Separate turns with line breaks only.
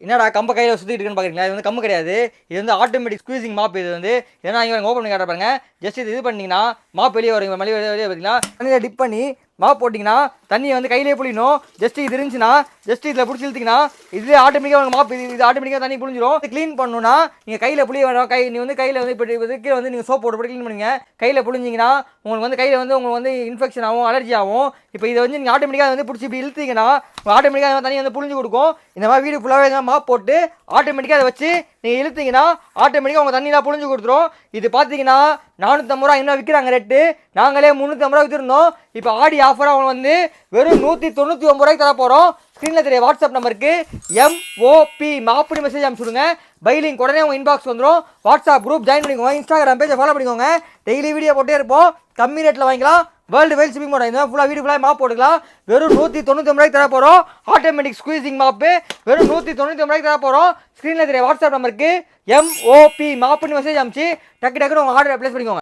என்னடா கம்ப கையில் சுற்றிட்டு இருக்குன்னு பார்க்குறீங்களா? இது வந்து கம்பு கிடையாது. இது வந்து ஆட்டோமேட்டிக் ஸ்குவீசிங் மாப். இது வந்து ஏன்னா இங்கே ஓப்பன் பண்ணி காட்ட பாருங்க. ஜஸ்ட் இது பண்ணிங்கன்னா மாப் வெளியே வரும். வெளியே பார்த்தீங்கன்னா தண்ணியில் டிப் பண்ணி மாப் போட்டிங்கன்னா தண்ணியை வந்து கையிலே புளியணும். ஜஸ்ட் இது இருந்துச்சுன்னா ஜஸ்ட் இதில் பிடிச்சி இழுத்திங்கன்னா இதுலேயே ஆட்டோமேட்டிக்காக உங்களுக்கு மாப் இது ஆட்டோமேட்டிக்காக தண்ணி புளிஞ்சிடும். க்ளீன் பண்ணணும்னா நீங்கள் கையில் புளிய வேணும். நீ வந்து கையில் வந்து இப்போ கீழே வந்து நீங்கள் சோப் போட்டு க்ளீன் பண்ணுங்க. கையில் புளிஞ்சிங்கன்னா உங்களுக்கு வந்து கையில் வந்து உங்களுக்கு வந்து இன்ஃபெக்ஷன் ஆகும், அலர்ஜி ஆகும். இப்போ இதை வந்து நீங்கள் ஆட்டோமேட்டிக்காக வந்து பிடிச்சி இப்படி இழுத்தீங்கன்னா ஆட்டோமேட்டிக்காக தண்ணி வந்து புளிஞ்சு கொடுக்கும். இந்த மாதிரி வீடு ஃபுல்லாகவே மாப் போட்டு ஆட்டோமேட்டிக்காக அதை வச்சு நீங்கள் இழுத்தீங்கன்னா ஆட்டோமேட்டிக்காக உங்கள் தண்ணியெலாம் புளிஞ்சு கொடுத்துரும். இது பார்த்தீங்கன்னா 450 ரூபா இன்னும் விற்கிறாங்க ரேட்டு. நாங்களே 350 ரூபா விற்றுருந்தோம். இப்போ ஆடி ஆஃபராக அவங்க வந்து வெறும் 199 ரூபாய்க்கு தர போகிறோம். ஸ்க்ரீனில் தெரிய வாட்ஸ்அப் நம்பருக்கு MOP மாப்புன்னு மெசேஜ் அனுப்பிச்சுடுங்க. பைலிங் உடனே உங்கள் இன்பாக்ஸ் வந்துடும். வாட்ஸ்அப் குரூப் ஜாயின் பண்ணிக்கோங்க. இன்ஸ்டாகிராம் பேஜை ஃபாலோ பண்ணிக்கோங்க. டெய்லி வீடியோ போட்டே இருப்போம். கம்மி ரேட்டில் வாங்கிக்கலாம். வேர்ல்டு வைட் ஷிப்பிங் போடுறோம். இந்த ஃபுல்லாக வீடியோ ஃபுல்லாக மாப் போட்டுக்கலாம். வெறும் 199 ரூபாய்க்கு தர போகிறோம். ஆட்டோமேட்டிக் ஸ்குவீசிங் மாப்பு வெறும் 199 ரூபாய்க்கு தர போகிறோம். ஸ்க்ரீனில் தெரிய வாட்ஸ்அப் நம்பருக்கு MOP மாப்புன்னு மெசேஜ் அனுப்பிச்சு டக்கு டக்குன்னு உங்கள் ஆர்டர் ப்ளேஸ் பண்ணிக்கோங்க.